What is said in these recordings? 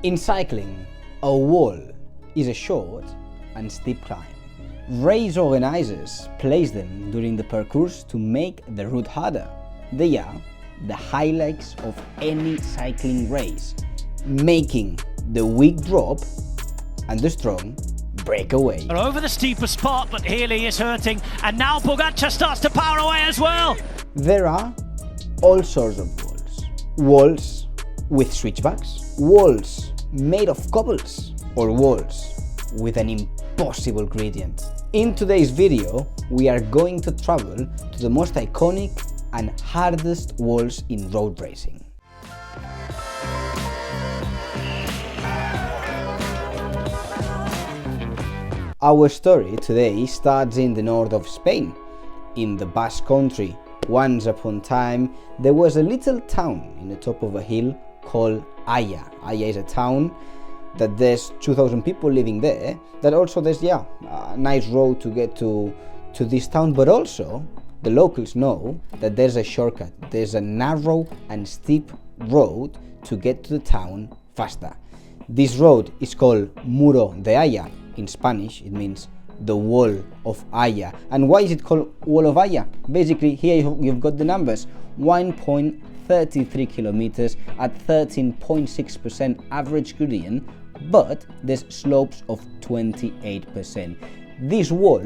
In cycling, a wall is a short and steep climb. Race organizers place them during the parcours to make the route harder. They are the highlights of any cycling race, making the weak drop and the strong break away. They're over the steepest spot, but Healy is hurting, and now Pogacar starts to power away as well. There are all sorts of walls. Walls with switchbacks, walls made of cobbles, or walls with an impossible gradient. In today's video, we are going to travel to the most iconic and hardest walls in road racing. Our story today starts in the north of Spain, in the Basque country. Once upon a time, there was a little town in the top of a hill called Aya. Aya is a town that there's 2,000 people living there, that also there's a nice road to get to this town, but also the locals know that there's a shortcut, there's a narrow and steep road to get to the town faster. This road is called Muro de Aya. In Spanish, it means the wall of Aya. And why is it called wall of Aya? Basically, here you've got the numbers: 1.33 kilometers at 13.6% average gradient, but there's slopes of 28%. This wall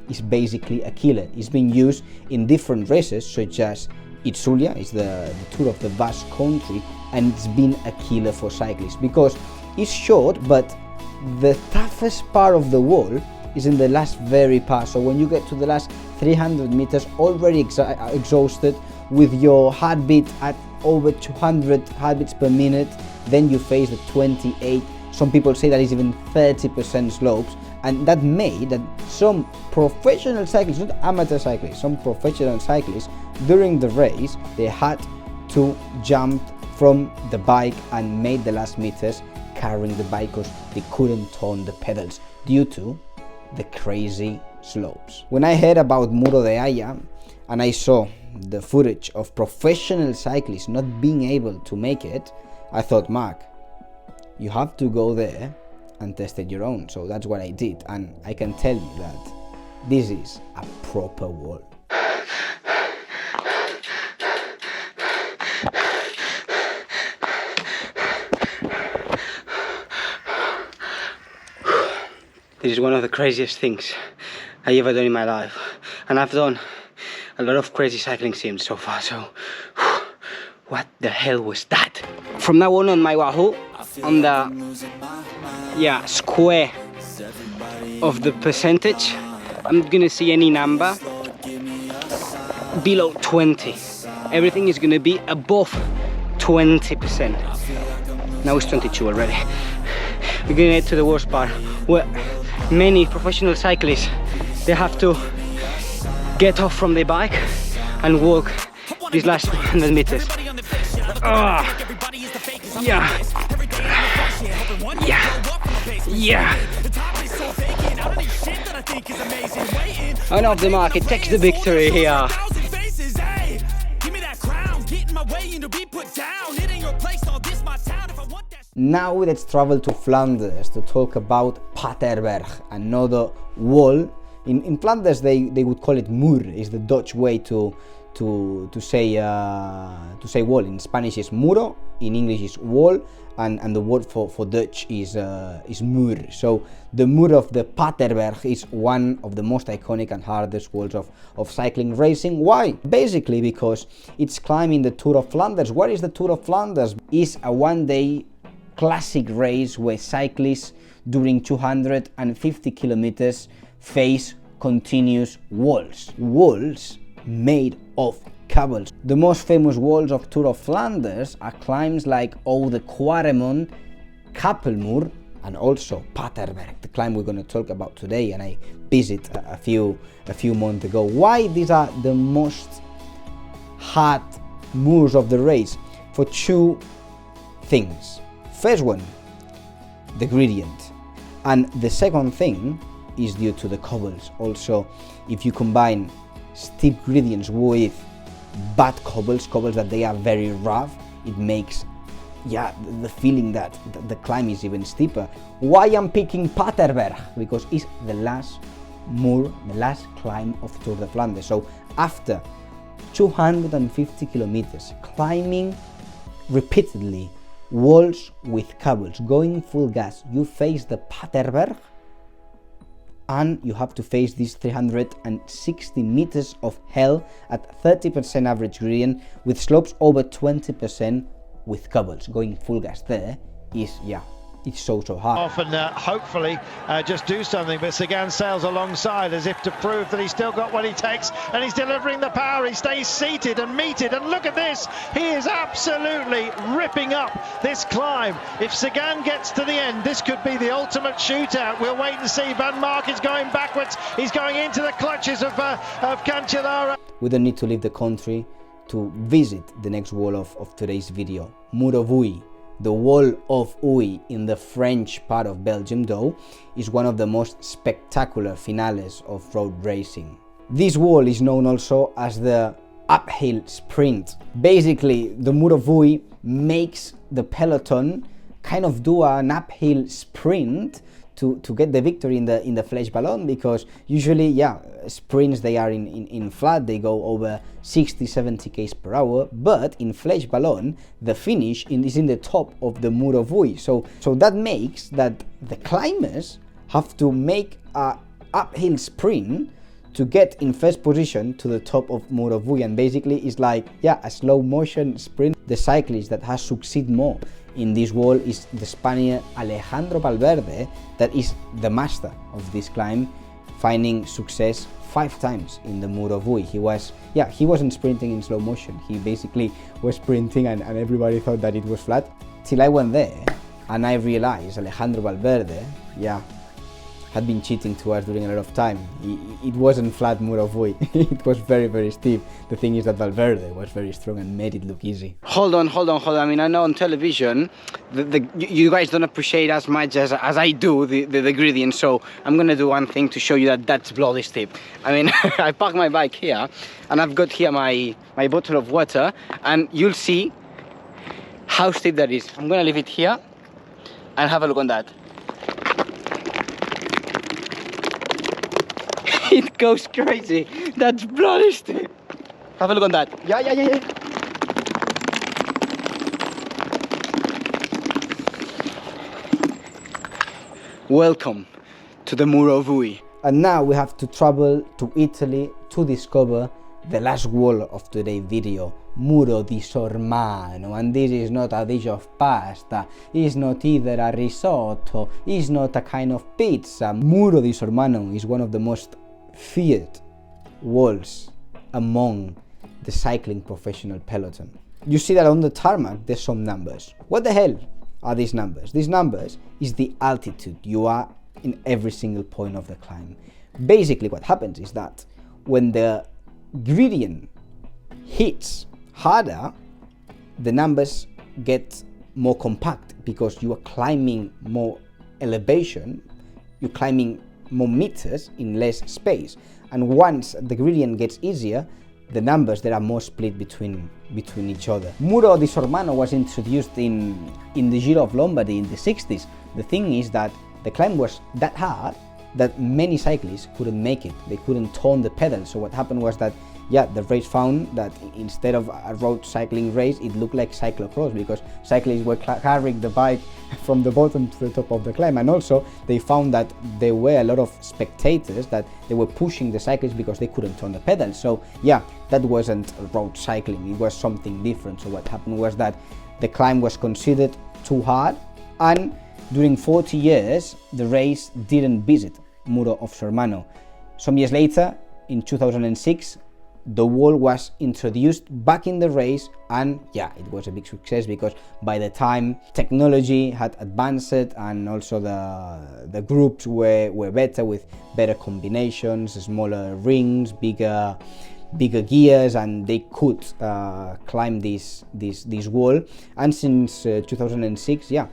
is basically a killer. It's been used in different races, such as Itzulia, is the Tour of the Basque Country, and it's been a killer for cyclists because it's short, but the toughest part of the wall is in the last very part. So when you get to the last 300 meters, already exhausted, with your heartbeat at over 200 heartbeats per minute, then you face the 28, some people say that is even 30% slopes, and that made that some professional cyclists, not amateur cyclists, some professional cyclists during the race, they had to jump from the bike and made the last meters carrying the bike because they couldn't turn the pedals due to the crazy slopes. When I heard about Muro de Aya and I saw the footage of professional cyclists not being able to make it, I thought, Mark, you have to go there and test it your own. So that's what I did, and I can tell you that this is a proper wall. This is one of the craziest things I ever done in my life, and I've done a lot of crazy cycling sims so far, so what the hell was that? From now on my Wahoo, on the square of the percentage, I'm gonna see any number below 20. Everything is gonna be above 20%. Now it's 22 already. We're gonna get to the worst part, where many professional cyclists, they have to get off from their bike and walk these last 100 meters. And off the mark, it takes the victory here. Now let's travel to Flanders to talk about Paterberg, another wall. In Flanders they would call it Mur, is the Dutch way to say wall. In Spanish is muro, in English is wall, and the word for Dutch is Mur. So the Mur of the Paterberg is one of the most iconic and hardest walls of cycling racing. Why? Basically because it's climbing the Tour of Flanders. What is the Tour of Flanders? It's a one-day classic race where cyclists during 250 kilometers face continuous walls made of cobbles. The most famous walls of Tour of Flanders are climbs like Oude Quaremont, Kapelmuur, and also Paterberg, the climb we're going to talk about today, and I visited a few months ago. Why these are the most hard moors of the race? For two things. First one, the gradient, and the second thing is due to the cobbles. Also, if you combine steep gradients with bad cobbles that they are very rough, it makes yeah, the feeling that the climb is even steeper. Why I'm picking Paterberg? Because it's the last Mur, the last climb of Tour de Flanders. So after 250 kilometers climbing repeatedly walls with cables, going full gas, you face the Paterberg, and you have to face these 360 meters of hell at 30% average gradient with slopes over 20% with cobbles. Going full gas there is, yeah, it's so hard. Often hopefully just do something, but Sagan sails alongside as if to prove that he's still got what he takes, and he's delivering the power. He stays seated and meted, and look at this, he is absolutely ripping up this climb. If Sagan gets to the end, this could be the ultimate shootout. We'll wait and see. MARC is going backwards, he's going into the clutches of Cancellara. We don't need to leave the country to visit the next wall of today's video, Muro de Aya. The wall of Aya in the French part of Belgium, though, is one of the most spectacular finales of road racing. This wall is known also as the uphill sprint. Basically, the Muro de Aya makes the peloton kind of do an uphill sprint to get the victory in the flesh balloon, because usually, yeah, sprints, they are in flat, they go over 60-70 km per hour, but in flesh balloon the finish is in the top of the Muro de Aya. So that makes that the climbers have to make a uphill sprint to get in first position to the top of Muro de Aya, and basically it's like, yeah, a slow motion sprint. The cyclist that has succeeded more in this wall is the Spaniard Alejandro Valverde, that is the master of this climb, finding success 5 times in the Muro de Aya. He wasn't sprinting in slow motion, he basically was sprinting and everybody thought that it was flat, till I went there and I realized Alejandro Valverde, yeah, had been cheating to us during a lot of time. It wasn't flat Muro de Aya, it was very, very steep. The thing is that Valverde was very strong and made it look easy. Hold on. I mean, I know on television you guys don't appreciate as much as I do the gradient, so I'm gonna do one thing to show you that that's bloody steep. I mean, I park my bike here and I've got here my bottle of water, and you'll see how steep that is. I'm gonna leave it here and have a look on that. It goes crazy. That's bloody steep. Have a look on that. Yeah. Welcome to the Muro de Aya. And now we have to travel to Italy to discover the last wall of today's video, Muro di Sormano. And this is not a dish of pasta, it's not either a risotto, it's not a kind of pizza. Muro di Sormano is one of the most feared walls among the cycling professional peloton. You see that on the tarmac there's some numbers. What the hell are these numbers? These numbers is the altitude you are in every single point of the climb. Basically what happens is that when the gradient hits harder, the numbers get more compact because you are climbing more elevation, you're climbing more meters in less space, and once the gradient gets easier, the numbers there are more split between each other. Muro di Sormano was introduced in the Giro of Lombardy in the 60s. The thing is that the climb was that hard that many cyclists couldn't make it. They couldn't turn the pedal. So what happened was that, yeah, the race found that instead of a road cycling race, it looked like cyclocross, because cyclists were carrying the bike from the bottom to the top of the climb. And also they found that there were a lot of spectators that they were pushing the cyclists because they couldn't turn the pedal. So yeah, that wasn't road cycling, it was something different. So what happened was that the climb was considered too hard, and during 40 years the race didn't visit Muro of Sormano. Some years later, in 2006, the wall was introduced back in the race, and yeah, it was a big success because by the time technology had advanced and also the groups were better, with better combinations, smaller rings, bigger gears, and they could climb this wall. And since 2006, yeah,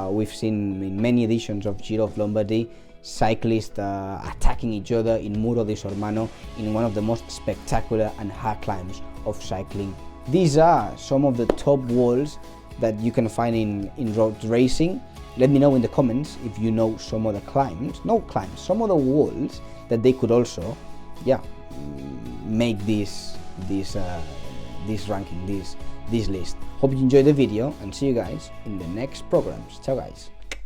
we've seen in many editions of Giro of Lombardy cyclists attacking each other in Muro di Sormano, in one of the most spectacular and hard climbs of cycling. These are some of the top walls that you can find in road racing. Let me know in the comments if you know some other some other walls that they could also, make this ranking, this list. Hope you enjoyed the video, and see you guys in the next programs. Ciao guys.